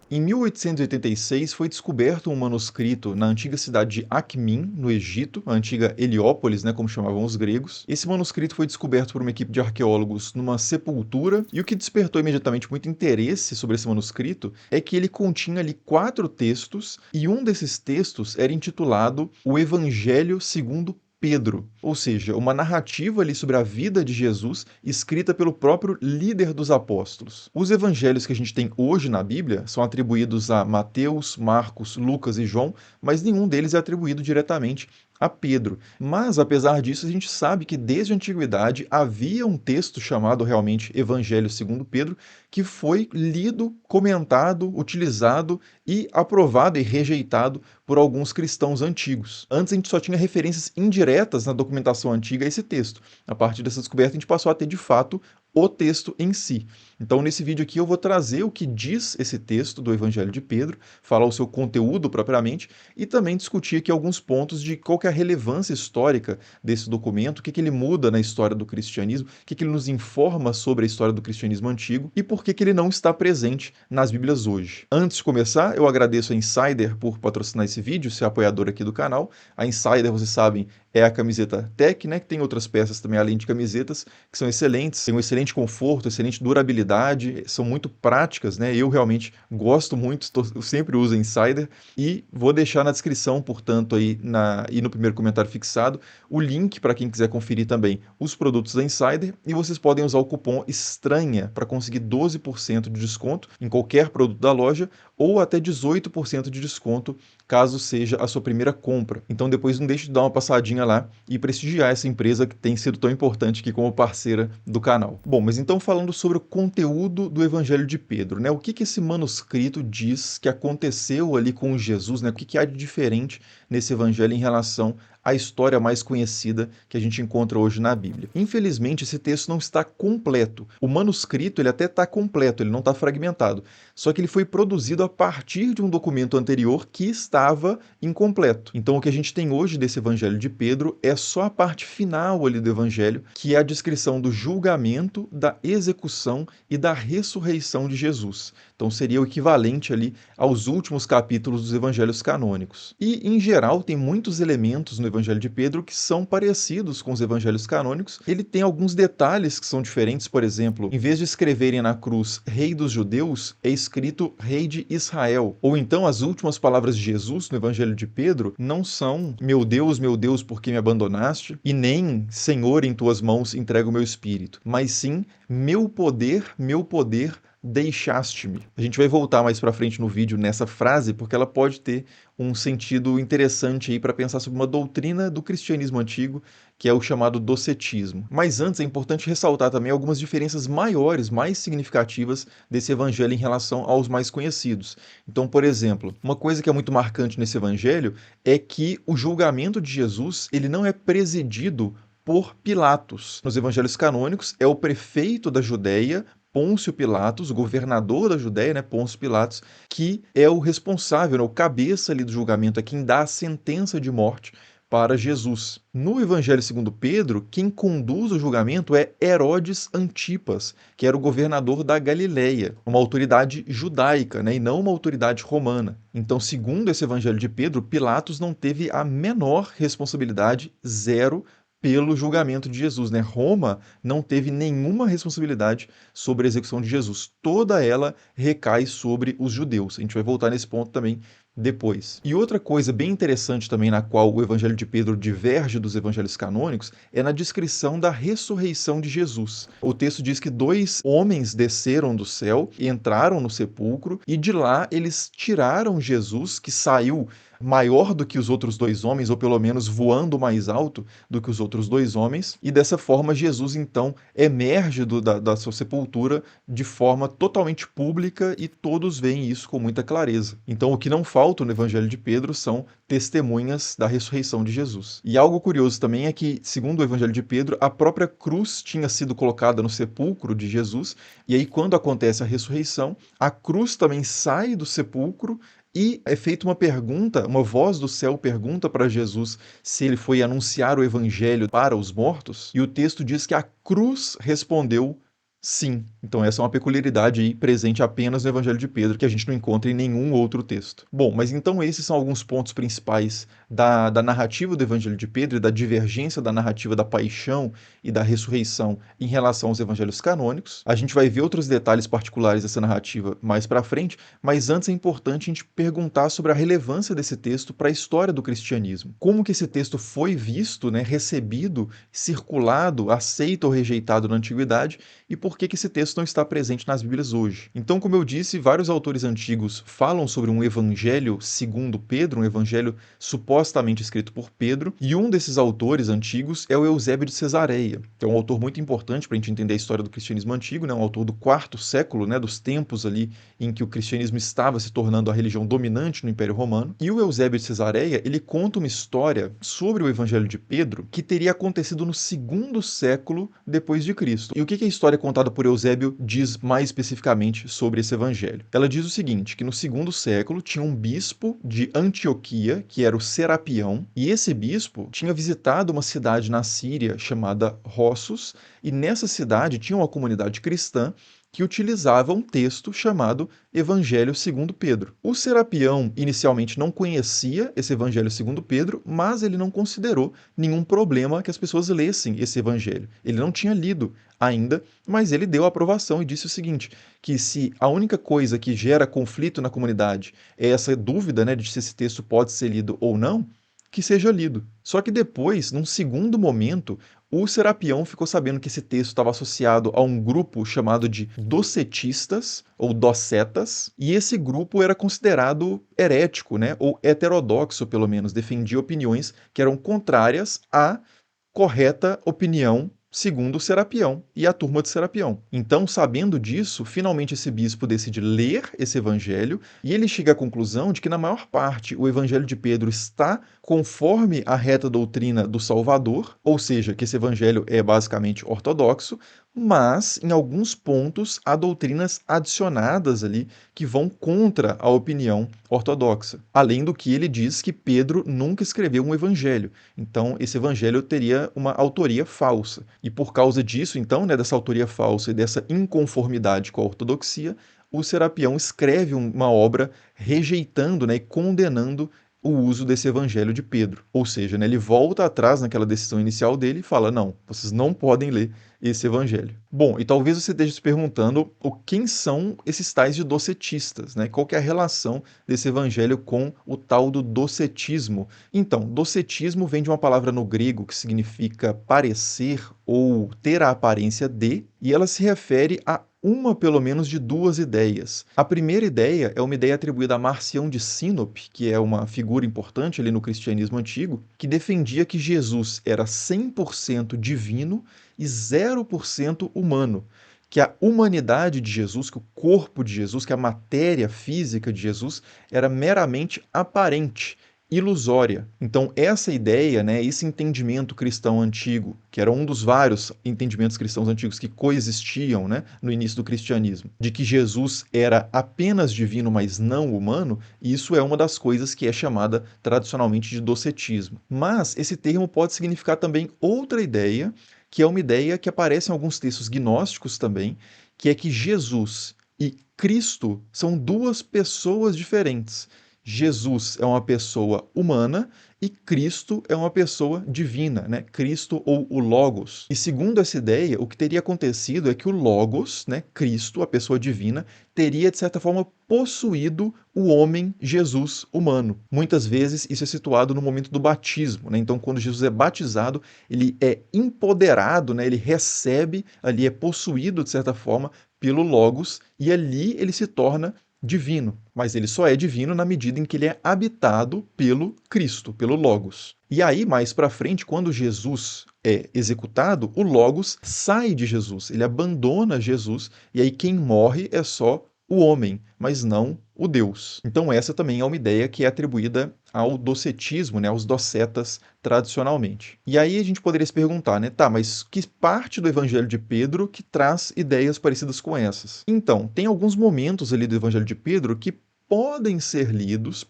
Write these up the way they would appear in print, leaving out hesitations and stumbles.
Em 1886 foi descoberto um manuscrito na antiga cidade de Akhmin, no Egito, a antiga Heliópolis, né, como chamavam os gregos. Esse manuscrito foi descoberto por uma equipe de arqueólogos numa sepultura, e o que despertou imediatamente muito interesse sobre esse manuscrito é que ele continha ali 4 textos, e um desses textos era intitulado O Evangelho segundo Pedro, ou seja, uma narrativa ali sobre a vida de Jesus escrita pelo próprio líder dos apóstolos. Os evangelhos que a gente tem hoje na Bíblia são atribuídos a Mateus, Marcos, Lucas e João, mas nenhum deles é atribuído diretamente a Pedro. Mas, apesar disso, a gente sabe que desde a antiguidade havia um texto chamado realmente Evangelho segundo Pedro, que foi lido, comentado, utilizado e aprovado e rejeitado por alguns cristãos antigos. Antes a gente só tinha referências indiretas na documentação antiga a esse texto. A partir dessa descoberta a gente passou a ter de fato o texto em si. Então, nesse vídeo aqui, eu vou trazer o que diz esse texto do Evangelho de Pedro, falar o seu conteúdo propriamente e também discutir aqui alguns pontos de qual que é a relevância histórica desse documento, o que ele muda na história do cristianismo, o que ele nos informa sobre a história do cristianismo antigo e por que ele não está presente nas Bíblias hoje. Antes de começar, eu agradeço a Insider por patrocinar esse vídeo, ser apoiador aqui do canal. A Insider, vocês sabem, é a camiseta Tech, né, que tem outras peças também além de camisetas, que são excelentes, tem um excelente conforto, excelente durabilidade, são muito práticas, né? Eu realmente gosto muito, eu sempre uso a Insider e vou deixar na descrição, portanto, aí e no primeiro comentário fixado, o link para quem quiser conferir também os produtos da Insider, e vocês podem usar o cupom ESTRANHA para conseguir 12% de desconto em qualquer produto da loja ou até 18% de desconto caso seja a sua primeira compra. Então depois não deixe de dar uma passadinha lá e prestigiar essa empresa que tem sido tão importante aqui como parceira do canal. Bom, mas então falando sobre o conteúdo do Evangelho de Pedro, né? O que esse manuscrito diz que aconteceu ali com Jesus, né? O que há de diferente nesse evangelho em relação à história mais conhecida que a gente encontra hoje na Bíblia. Infelizmente, esse texto não está completo. O manuscrito ele até está completo, ele não está fragmentado. Só que ele foi produzido a partir de um documento anterior que estava incompleto. Então, o que a gente tem hoje desse Evangelho de Pedro é só a parte final ali do Evangelho, que é a descrição do julgamento, da execução e da ressurreição de Jesus. Então, seria o equivalente ali aos últimos capítulos dos Evangelhos canônicos. E, em geral, tem muitos elementos no Evangelho de Pedro que são parecidos com os Evangelhos canônicos. Ele tem alguns detalhes que são diferentes, por exemplo, em vez de escreverem na cruz Rei dos Judeus, é escrito Rei de Israel. Ou então as últimas palavras de Jesus no Evangelho de Pedro não são meu Deus, por que me abandonaste? E nem Senhor, em tuas mãos entrego o meu espírito. Mas sim, meu poder, deixaste-me. A gente vai voltar mais para frente no vídeo nessa frase, porque ela pode ter um sentido interessante aí para pensar sobre uma doutrina do cristianismo antigo, que é o chamado docetismo. Mas antes é importante ressaltar também algumas diferenças maiores, mais significativas desse evangelho em relação aos mais conhecidos. Então, por exemplo, uma coisa que é muito marcante nesse evangelho é que o julgamento de Jesus, ele não é presidido por Pilatos. Nos evangelhos canônicos, é o prefeito da Judéia, Pôncio Pilatos, o governador da Judéia, né, Pôncio Pilatos, que é o responsável, né, o cabeça ali do julgamento, é quem dá a sentença de morte para Jesus. No Evangelho segundo Pedro, quem conduz o julgamento é Herodes Antipas, que era o governador da Galileia, uma autoridade judaica, né, e não uma autoridade romana. Então, segundo esse Evangelho de Pedro, Pilatos não teve a menor responsabilidade, zero, pelo julgamento de Jesus, né? Roma não teve nenhuma responsabilidade sobre a execução de Jesus. Toda ela recai sobre os judeus. A gente vai voltar nesse ponto também depois. E outra coisa bem interessante também na qual o Evangelho de Pedro diverge dos evangelhos canônicos é na descrição da ressurreição de Jesus. O texto diz que 2 homens desceram do céu, entraram no sepulcro e de lá eles tiraram Jesus, que saiu maior do que os outros 2 homens, ou pelo menos voando mais alto do que os outros 2 homens, e dessa forma Jesus então emerge da sua sepultura de forma totalmente pública e todos veem isso com muita clareza. Então o que não falta no Evangelho de Pedro são testemunhas da ressurreição de Jesus. E algo curioso também é que, segundo o Evangelho de Pedro, a própria cruz tinha sido colocada no sepulcro de Jesus, e aí quando acontece a ressurreição, a cruz também sai do sepulcro e é feita uma pergunta, uma voz do céu pergunta para Jesus se ele foi anunciar o evangelho para os mortos, e o texto diz que a cruz respondeu Sim, então essa é uma peculiaridade aí presente apenas no Evangelho de Pedro, que a gente não encontra em nenhum outro texto. Bom, mas então esses são alguns pontos principais da narrativa do Evangelho de Pedro e da divergência da narrativa da paixão e da ressurreição em relação aos evangelhos canônicos. A gente vai ver outros detalhes particulares dessa narrativa mais para frente, mas antes é importante a gente perguntar sobre a relevância desse texto para a história do cristianismo. Como que esse texto foi visto, né, recebido, circulado, aceito ou rejeitado na antiguidade, e por que esse texto não está presente nas Bíblias hoje. Então, como eu disse, vários autores antigos falam sobre um evangelho segundo Pedro, um evangelho supostamente escrito por Pedro, e um desses autores antigos é o Eusébio de Cesareia, que é um autor muito importante para a gente entender a história do cristianismo antigo, né? Um autor do quarto século, né? Dos tempos ali em que o cristianismo estava se tornando a religião dominante no Império Romano. E o Eusébio de Cesareia, ele conta uma história sobre o evangelho de Pedro que teria acontecido no segundo século depois de Cristo. E o que a história contada por Eusébio diz mais especificamente sobre esse evangelho? Ela diz o seguinte, que no segundo século tinha um bispo de Antioquia, que era o Serapião, e esse bispo tinha visitado uma cidade na Síria chamada Rossos, e nessa cidade tinha uma comunidade cristã que utilizava um texto chamado Evangelho segundo Pedro. O Serapião inicialmente não conhecia esse Evangelho segundo Pedro, mas ele não considerou nenhum problema que as pessoas lessem esse evangelho. Ele não tinha lido ainda, mas ele deu a aprovação e disse o seguinte, que se a única coisa que gera conflito na comunidade é essa dúvida, né, de se esse texto pode ser lido ou não, que seja lido. Só que depois, num segundo momento, o Serapião ficou sabendo que esse texto estava associado a um grupo chamado de docetistas, ou docetas, e esse grupo era considerado herético, né, ou heterodoxo, pelo menos, defendia opiniões que eram contrárias à correta opinião segundo o Serapião e a turma de Serapião. Então, sabendo disso, finalmente esse bispo decide ler esse evangelho e ele chega à conclusão de que, na maior parte, o evangelho de Pedro está conforme a reta doutrina do Salvador, ou seja, que esse evangelho é basicamente ortodoxo, mas em alguns pontos há doutrinas adicionadas ali que vão contra a opinião ortodoxa. Além do que ele diz que Pedro nunca escreveu um evangelho. Então, esse evangelho teria uma autoria falsa. E por causa disso, então, né, dessa autoria falsa e dessa inconformidade com a ortodoxia, o Serapião escreve uma obra rejeitando, né, e condenando o uso desse evangelho de Pedro. Ou seja, né, ele volta atrás naquela decisão inicial dele e fala: não, vocês não podem ler esse evangelho. Bom, e talvez você esteja se perguntando quem são esses tais de docetistas, né? Qual que é a relação desse evangelho com o tal do docetismo? Então, docetismo vem de uma palavra no grego que significa parecer ou ter a aparência de, e ela se refere a uma, pelo menos, de duas ideias. A primeira ideia é uma ideia atribuída a Marcião de Sinope, que é uma figura importante ali no cristianismo antigo, que defendia que Jesus era 100% divino e 0% humano. Que a humanidade de Jesus, que o corpo de Jesus, que a matéria física de Jesus era meramente aparente, ilusória. Então, essa ideia, né, esse entendimento cristão antigo, que era um dos vários entendimentos cristãos antigos que coexistiam, né, no início do cristianismo, de que Jesus era apenas divino, mas não humano, isso é uma das coisas que é chamada tradicionalmente de docetismo. Mas esse termo pode significar também outra ideia, que é uma ideia que aparece em alguns textos gnósticos também, que é que Jesus e Cristo são duas pessoas diferentes. Jesus é uma pessoa humana e Cristo é uma pessoa divina, né? Cristo ou o Logos. E segundo essa ideia, o que teria acontecido é que o Logos, né, Cristo, a pessoa divina, teria de certa forma possuído o homem Jesus humano. Muitas vezes isso é situado no momento do batismo, né? Então, quando Jesus é batizado, ele é empoderado, né? Ele recebe, ali é possuído de certa forma pelo Logos e ali ele se torna divino, mas ele só é divino na medida em que ele é habitado pelo Cristo, pelo Logos. E aí, mais para frente, quando Jesus é executado, o Logos sai de Jesus, ele abandona Jesus, e aí quem morre é só o homem, mas não o Deus. Então essa também é uma ideia que é atribuída ao docetismo, né, aos docetas tradicionalmente. E aí a gente poderia se perguntar, né, tá, mas que parte do Evangelho de Pedro que traz ideias parecidas com essas? Então, tem alguns momentos ali do Evangelho de Pedro que podem ser lidos,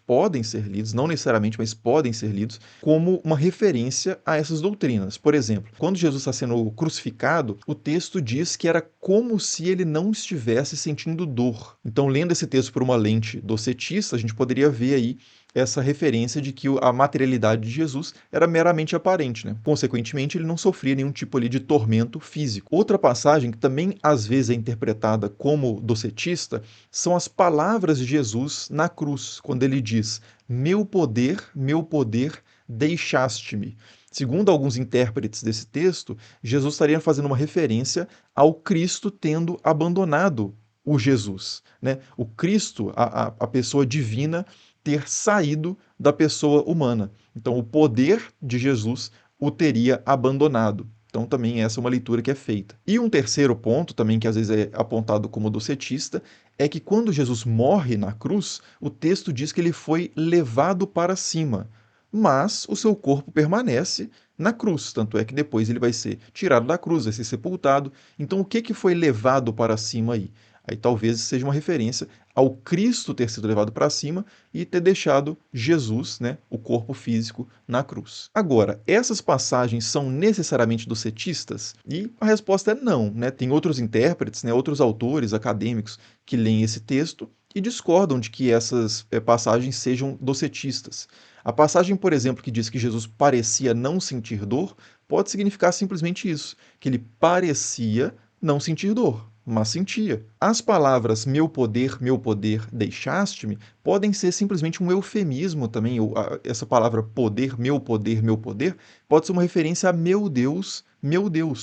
não necessariamente, mas podem ser lidos, como uma referência a essas doutrinas. Por exemplo, quando Jesus está sendo crucificado, o texto diz que era como se ele não estivesse sentindo dor. Então, lendo esse texto por uma lente docetista, a gente poderia ver aí essa referência de que a materialidade de Jesus era meramente aparente, né? Consequentemente, ele não sofria nenhum tipo ali de tormento físico. Outra passagem que também às vezes é interpretada como docetista são as palavras de Jesus na cruz, quando ele diz: meu poder, deixaste-me. Segundo alguns intérpretes desse texto, Jesus estaria fazendo uma referência ao Cristo tendo abandonado o Jesus, né? O Cristo, a pessoa divina, ter saído da pessoa humana. Então, o poder de Jesus o teria abandonado. Então, também essa é uma leitura que é feita. E um terceiro ponto, também que às vezes é apontado como docetista, é que quando Jesus morre na cruz, o texto diz que ele foi levado para cima, mas o seu corpo permanece na cruz. Tanto é que depois ele vai ser tirado da cruz, vai ser sepultado. Então, o que foi levado para cima aí? Aí talvez seja uma referência ao Cristo ter sido levado para cima e ter deixado Jesus, né, o corpo físico, na cruz. Agora, essas passagens são necessariamente docetistas? E a resposta é não, né? Tem outros intérpretes, né, outros autores acadêmicos que leem esse texto e discordam de que essas passagens sejam docetistas. A passagem, por exemplo, que diz que Jesus parecia não sentir dor, pode significar simplesmente isso, que ele parecia não sentir dor, mas sentia. As palavras meu poder, deixaste-me, podem ser simplesmente um eufemismo também. Essa palavra poder, meu poder, pode ser uma referência a meu Deus,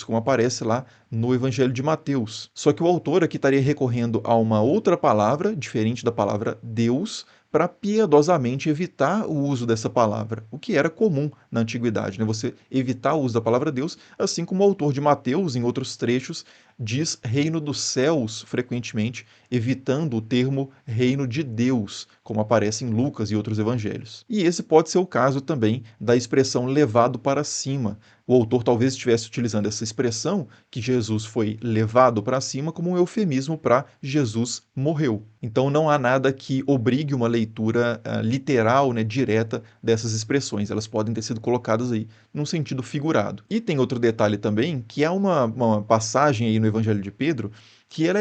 como aparece lá no Evangelho de Mateus. Só que o autor aqui estaria recorrendo a uma outra palavra, diferente da palavra Deus, para piedosamente evitar o uso dessa palavra, o que era comum na antiguidade, né? Você evitar o uso da palavra Deus, assim como o autor de Mateus, em outros trechos, diz reino dos céus frequentemente, evitando o termo reino de Deus, como aparece em Lucas e outros evangelhos. E esse pode ser o caso também da expressão levado para cima. O autor talvez estivesse utilizando essa expressão, que Jesus foi levado para cima, como um eufemismo para Jesus morreu. Então não há nada que obrigue uma leitura literal, né, direta dessas expressões. Elas podem ter sido colocadas aí num sentido figurado. E tem outro detalhe também, que há uma passagem aí no Evangelho de Pedro, que ela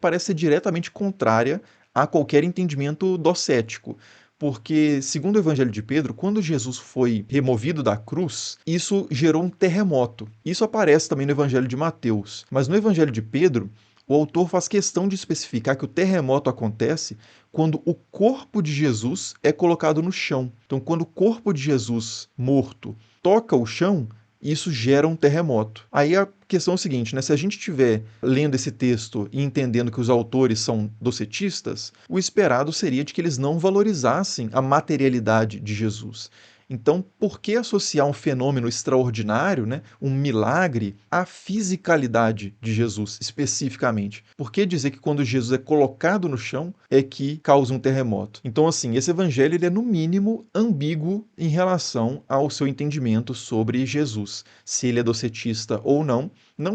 parece ser diretamente contrária a qualquer entendimento docético. Porque, segundo o Evangelho de Pedro, quando Jesus foi removido da cruz, isso gerou um terremoto. Isso aparece também no Evangelho de Mateus. Mas no Evangelho de Pedro, o autor faz questão de especificar que o terremoto acontece quando o corpo de Jesus é colocado no chão. Então, quando o corpo de Jesus morto toca o chão, isso gera um terremoto. Aí a questão é o seguinte, né? Se a gente estiver lendo esse texto e entendendo que os autores são docetistas, o esperado seria de que eles não valorizassem a materialidade de Jesus. Então, por que associar um fenômeno extraordinário, né, um milagre, à fisicalidade de Jesus especificamente? Por que dizer que quando Jesus é colocado no chão é que causa um terremoto? Então, assim, esse evangelho ele é no mínimo ambíguo em relação ao seu entendimento sobre Jesus. Se ele é docetista ou não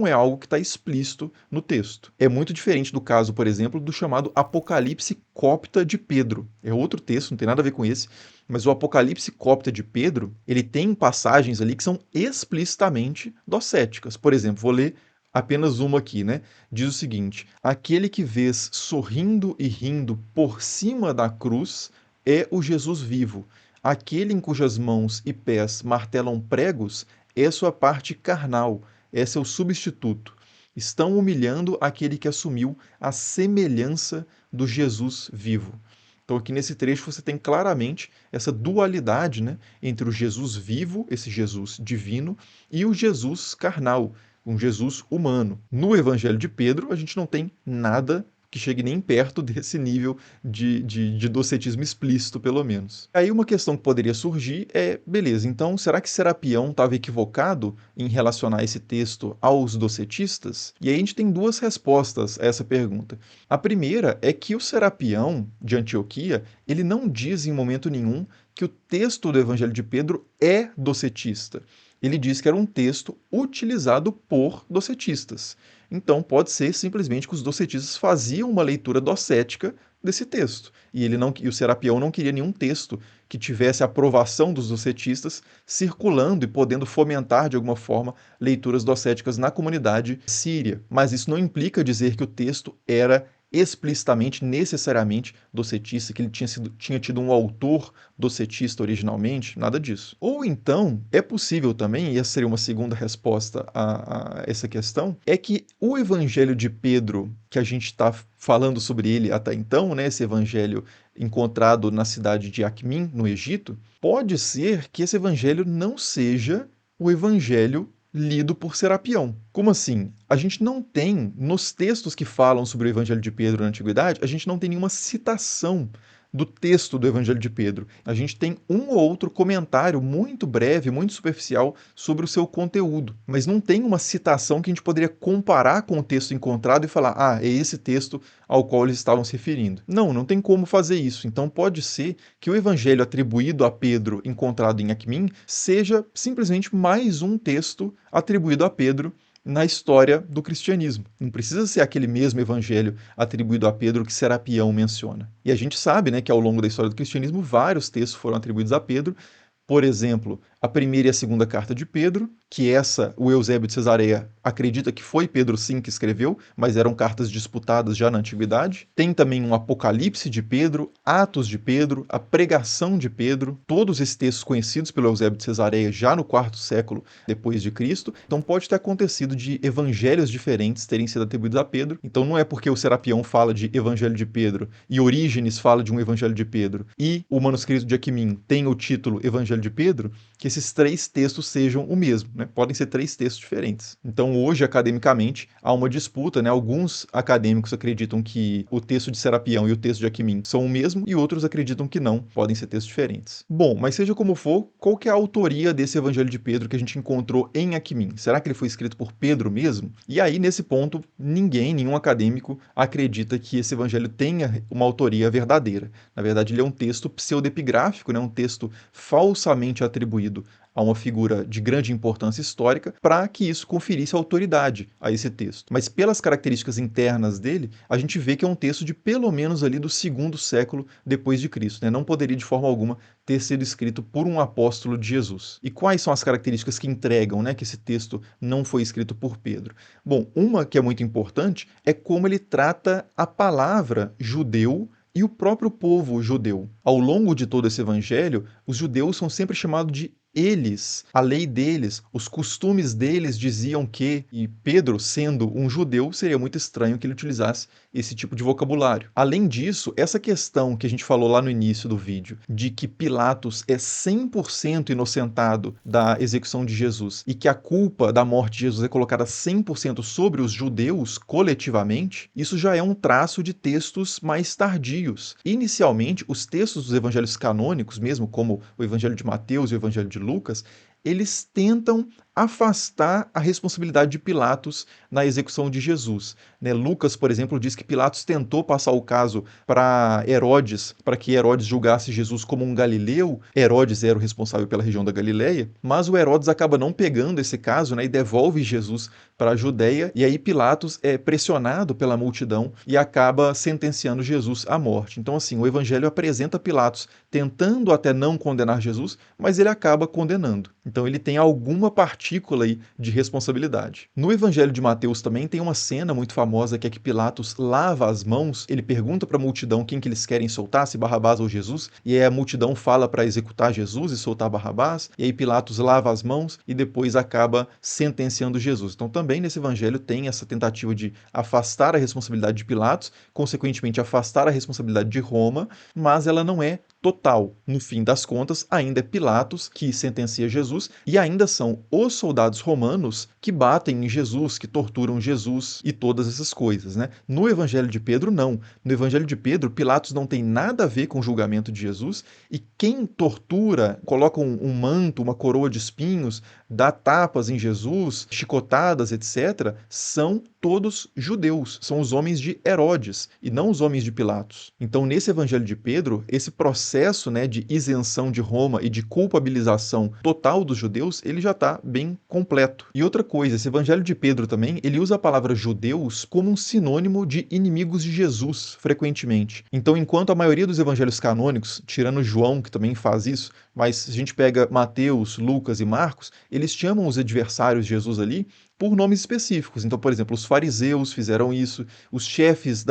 é algo que está explícito no texto. É muito diferente do caso, por exemplo, do chamado Apocalipse Copta de Pedro. É outro texto, não tem nada a ver com esse, mas o Apocalipse Copta de Pedro, ele tem passagens ali que são explicitamente docéticas. Por exemplo, vou ler apenas uma aqui, né? Diz o seguinte: aquele que vês sorrindo e rindo por cima da cruz é o Jesus vivo. Aquele em cujas mãos e pés martelam pregos é sua parte carnal, é seu substituto. Estão humilhando aquele que assumiu a semelhança do Jesus vivo. Então, aqui nesse trecho, você tem claramente essa dualidade, né, entre o Jesus vivo, esse Jesus divino, e o Jesus carnal, um Jesus humano. No Evangelho de Pedro, a gente não tem nada que chegue nem perto desse nível de docetismo explícito, pelo menos. Aí uma questão que poderia surgir é, beleza, então será que Serapião estava equivocado em relacionar esse texto aos docetistas? E aí a gente tem duas respostas a essa pergunta. A primeira é que o Serapião de Antioquia, ele não diz em momento nenhum que o texto do Evangelho de Pedro é docetista. Ele diz que era um texto utilizado por docetistas. Então, pode ser simplesmente que os docetistas faziam uma leitura docética desse texto. E o Serapião não queria nenhum texto que tivesse a aprovação dos docetistas circulando e podendo fomentar de alguma forma leituras docéticas na comunidade síria. Mas isso não implica dizer que o texto era explicitamente, necessariamente docetista, que ele tinha tido um autor docetista originalmente, nada disso. Ou então, é possível também, e essa seria uma segunda resposta a essa questão, é que o evangelho de Pedro, que a gente está falando sobre ele até então, né, esse evangelho encontrado na cidade de Acmin, no Egito, pode ser que esse evangelho não seja o evangelho lido por Serapião. Como assim? A gente não tem, nos textos que falam sobre o Evangelho de Pedro na Antiguidade, a gente não tem nenhuma citação do texto do Evangelho de Pedro. A gente tem um ou outro comentário muito breve, muito superficial sobre o seu conteúdo, mas não tem uma citação que a gente poderia comparar com o texto encontrado e falar, ah, é esse texto ao qual eles estavam se referindo. Não tem como fazer isso. Então pode ser que o Evangelho atribuído a Pedro, encontrado em Acmin, seja simplesmente mais um texto atribuído a Pedro na história do cristianismo. Não precisa ser aquele mesmo evangelho atribuído a Pedro que Serapião menciona. E a gente sabe, né, que ao longo da história do cristianismo vários textos foram atribuídos a Pedro. Por exemplo, a primeira e a segunda carta de Pedro, que o Eusébio de Cesareia acredita que foi Pedro sim que escreveu, mas eram cartas disputadas já na antiguidade. Tem também um Apocalipse de Pedro, Atos de Pedro, a Pregação de Pedro, todos esses textos conhecidos pelo Eusébio de Cesareia já no quarto século depois de Cristo. Então pode ter acontecido de evangelhos diferentes terem sido atribuídos a Pedro. Então não é porque o Serapião fala de Evangelho de Pedro e Orígenes fala de um Evangelho de Pedro e o manuscrito de Acmin tem o título Evangelho de Pedro, que esses três textos sejam o mesmo, né? Podem ser três textos diferentes. Então, hoje, academicamente, há uma disputa, né? Alguns acadêmicos acreditam que o texto de Serapião e o texto de Acmin são o mesmo, e outros acreditam que não, podem ser textos diferentes. Bom, mas seja como for, qual que é a autoria desse Evangelho de Pedro que a gente encontrou em Acmin? Será que ele foi escrito por Pedro mesmo? E aí, nesse ponto, nenhum acadêmico acredita que esse evangelho tenha uma autoria verdadeira. Na verdade, ele é um texto pseudepigráfico, né? Um texto falsamente atribuído a uma figura de grande importância histórica para que isso conferisse autoridade a esse texto. Mas pelas características internas dele, a gente vê que é um texto de pelo menos ali do segundo século depois de Cristo, né? Não poderia de forma alguma ter sido escrito por um apóstolo de Jesus. E quais são as características que entregam, né, que esse texto não foi escrito por Pedro? Bom, uma que é muito importante é como ele trata a palavra judeu e o próprio povo judeu. Ao longo de todo esse evangelho, os judeus são sempre chamados de eles, a lei deles, os costumes deles diziam que, e Pedro, sendo um judeu, seria muito estranho que ele utilizasse esse tipo de vocabulário. Além disso, essa questão que a gente falou lá no início do vídeo, de que Pilatos é 100% inocentado da execução de Jesus e que a culpa da morte de Jesus é colocada 100% sobre os judeus coletivamente, isso já é um traço de textos mais tardios. Inicialmente, os textos dos evangelhos canônicos, mesmo como o evangelho de Mateus e o evangelho de Lucas, eles tentam afastar a responsabilidade de Pilatos na execução de Jesus. Né? Lucas, por exemplo, diz que Pilatos tentou passar o caso para Herodes, para que Herodes julgasse Jesus como um galileu. Herodes era o responsável pela região da Galileia, mas o Herodes acaba não pegando esse caso, né, e devolve Jesus para a Judéia, e aí Pilatos é pressionado pela multidão e acaba sentenciando Jesus à morte. Então, assim, o evangelho apresenta Pilatos tentando até não condenar Jesus, mas ele acaba condenando. Então ele tem alguma partícula aí de responsabilidade. No Evangelho de Mateus também tem uma cena muito famosa que é que Pilatos lava as mãos, ele pergunta para a multidão quem que eles querem soltar, se Barrabás ou Jesus, e aí a multidão fala para executar Jesus e soltar Barrabás, e aí Pilatos lava as mãos e depois acaba sentenciando Jesus. Então também nesse evangelho tem essa tentativa de afastar a responsabilidade de Pilatos, consequentemente afastar a responsabilidade de Roma, mas ela não é total. No fim das contas, ainda é Pilatos que sentencia Jesus e ainda são os soldados romanos que batem em Jesus, que torturam Jesus e todas essas coisas, né? No Evangelho de Pedro, não. No Evangelho de Pedro, Pilatos não tem nada a ver com o julgamento de Jesus e quem tortura, coloca um manto, uma coroa de espinhos, dá tapas em Jesus, chicotadas, etc., são todos judeus, são os homens de Herodes e não os homens de Pilatos. Então, nesse Evangelho de Pedro, esse processo processo, né, de isenção de Roma e de culpabilização total dos judeus, ele já está bem completo. E outra coisa, esse evangelho de Pedro também, ele usa a palavra judeus como um sinônimo de inimigos de Jesus, frequentemente. Então, enquanto a maioria dos evangelhos canônicos, tirando João, que também faz isso, mas se a gente pega Mateus, Lucas e Marcos, eles chamam os adversários de Jesus ali por nomes específicos. Então, por exemplo, os fariseus fizeram isso, os chefes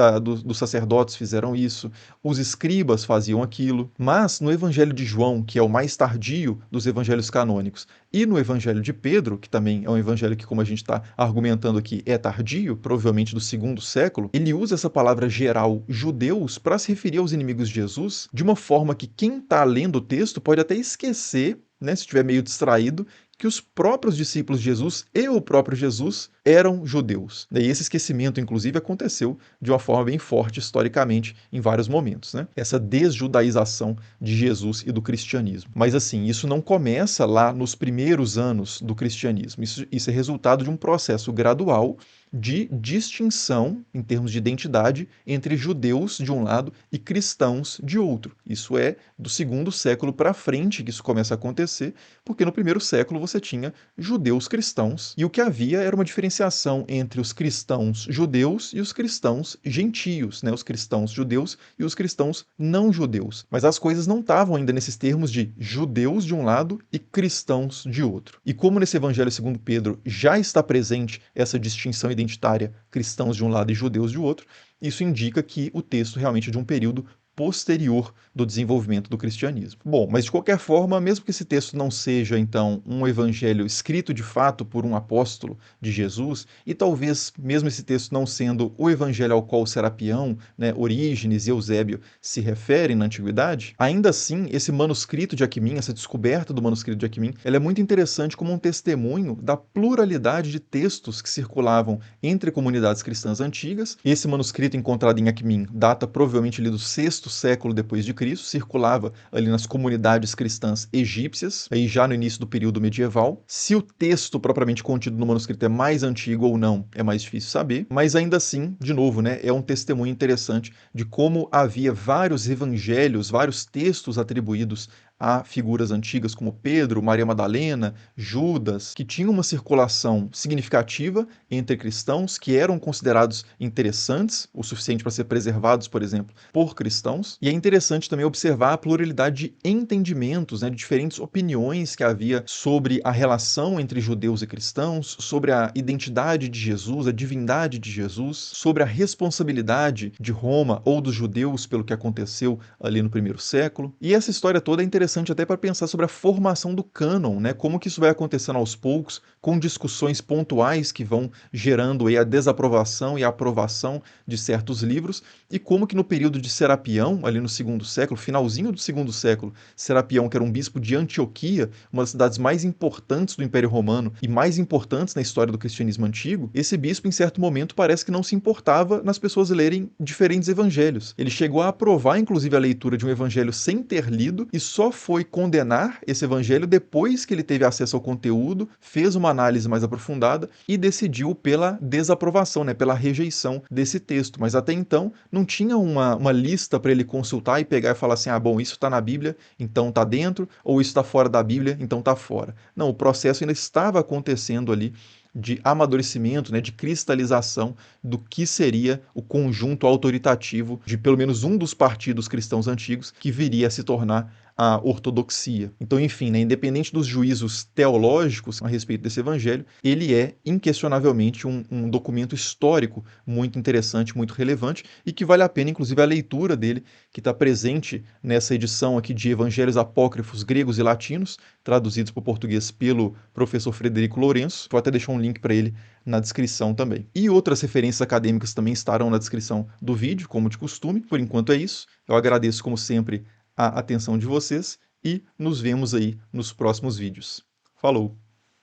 dos sacerdotes fizeram isso, os escribas faziam aquilo. Mas no Evangelho de João, que é o mais tardio dos evangelhos canônicos, e no Evangelho de Pedro, que também é um evangelho que, como a gente está argumentando aqui, é tardio, provavelmente do segundo século, ele usa essa palavra geral judeus para se referir aos inimigos de Jesus de uma forma que quem está lendo o texto pode até esquecer, né, se estiver meio distraído, que os próprios discípulos de Jesus e o próprio Jesus eram judeus. E esse esquecimento, inclusive, aconteceu de uma forma bem forte historicamente em vários momentos, né? Essa desjudaização de Jesus e do cristianismo. Mas assim, isso não começa lá nos primeiros anos do cristianismo. Isso é resultado de um processo gradual de distinção, em termos de identidade, entre judeus de um lado e cristãos de outro. Isso é do segundo século para frente que isso começa a acontecer, porque no primeiro século você tinha judeus cristãos, e o que havia era uma diferenciação entre os cristãos judeus e os cristãos gentios, né? Os cristãos judeus e os cristãos não judeus. Mas as coisas não estavam ainda nesses termos de judeus de um lado e cristãos de outro. E como nesse Evangelho segundo Pedro já está presente essa distinção identitária, cristãos de um lado e judeus de outro, isso indica que o texto realmente é de um período posterior do desenvolvimento do cristianismo. Bom, mas de qualquer forma, mesmo que esse texto não seja, então, um evangelho escrito de fato por um apóstolo de Jesus, e talvez mesmo esse texto não sendo o evangelho ao qual Serapião, né, Orígenes e Eusébio se referem na antiguidade, ainda assim, esse manuscrito de Aquimim, essa descoberta do manuscrito de Aquimim, ela é muito interessante como um testemunho da pluralidade de textos que circulavam entre comunidades cristãs antigas. Esse manuscrito encontrado em Aquimim data provavelmente ali do sexto século depois de Cristo, circulava ali nas comunidades cristãs egípcias, aí já no início do período medieval. Se o texto propriamente contido no manuscrito é mais antigo ou não, é mais difícil saber, mas ainda assim, de novo, né, é um testemunho interessante de como havia vários evangelhos, vários textos atribuídos a figuras antigas como Pedro, Maria Madalena, Judas, que tinham uma circulação significativa entre cristãos, que eram considerados interessantes, o suficiente para ser preservados, por exemplo, por cristãos. E é interessante também observar a pluralidade de entendimentos, né, de diferentes opiniões que havia sobre a relação entre judeus e cristãos, sobre a identidade de Jesus, a divindade de Jesus, sobre a responsabilidade de Roma ou dos judeus pelo que aconteceu ali no primeiro século. E essa história toda é interessante até para pensar sobre a formação do cânon, né? Como que isso vai acontecendo aos poucos, com discussões pontuais que vão gerando aí a desaprovação e a aprovação de certos livros, e como que no período de Serapião, ali no segundo século, finalzinho do segundo século, Serapião, que era um bispo de Antioquia, uma das cidades mais importantes do Império Romano e mais importantes na história do cristianismo antigo, esse bispo, em certo momento, parece que não se importava nas pessoas lerem diferentes evangelhos. Ele chegou a aprovar, inclusive, a leitura de um evangelho sem ter lido, e só foi condenar esse evangelho depois que ele teve acesso ao conteúdo, fez uma análise mais aprofundada e decidiu pela desaprovação, né, pela rejeição desse texto. Mas até então não tinha uma lista para ele consultar e pegar e falar assim, ah, bom, isso está na Bíblia, então está dentro, ou isso está fora da Bíblia, então está fora. Não, o processo ainda estava acontecendo ali de amadurecimento, né, de cristalização do que seria o conjunto autoritativo de pelo menos um dos partidos cristãos antigos que viria a se tornar a ortodoxia. Então, enfim, né, independente dos juízos teológicos a respeito desse evangelho, ele é inquestionavelmente um documento histórico muito interessante, muito relevante e que vale a pena, inclusive, a leitura dele, que está presente nessa edição aqui de Evangelhos Apócrifos Gregos e Latinos, traduzidos para o português pelo professor Frederico Lourenço. Vou até deixar um link para ele na descrição também. E outras referências acadêmicas também estarão na descrição do vídeo, como de costume. Por enquanto é isso. Eu agradeço, como sempre, a atenção de vocês e nos vemos aí nos próximos vídeos. Falou!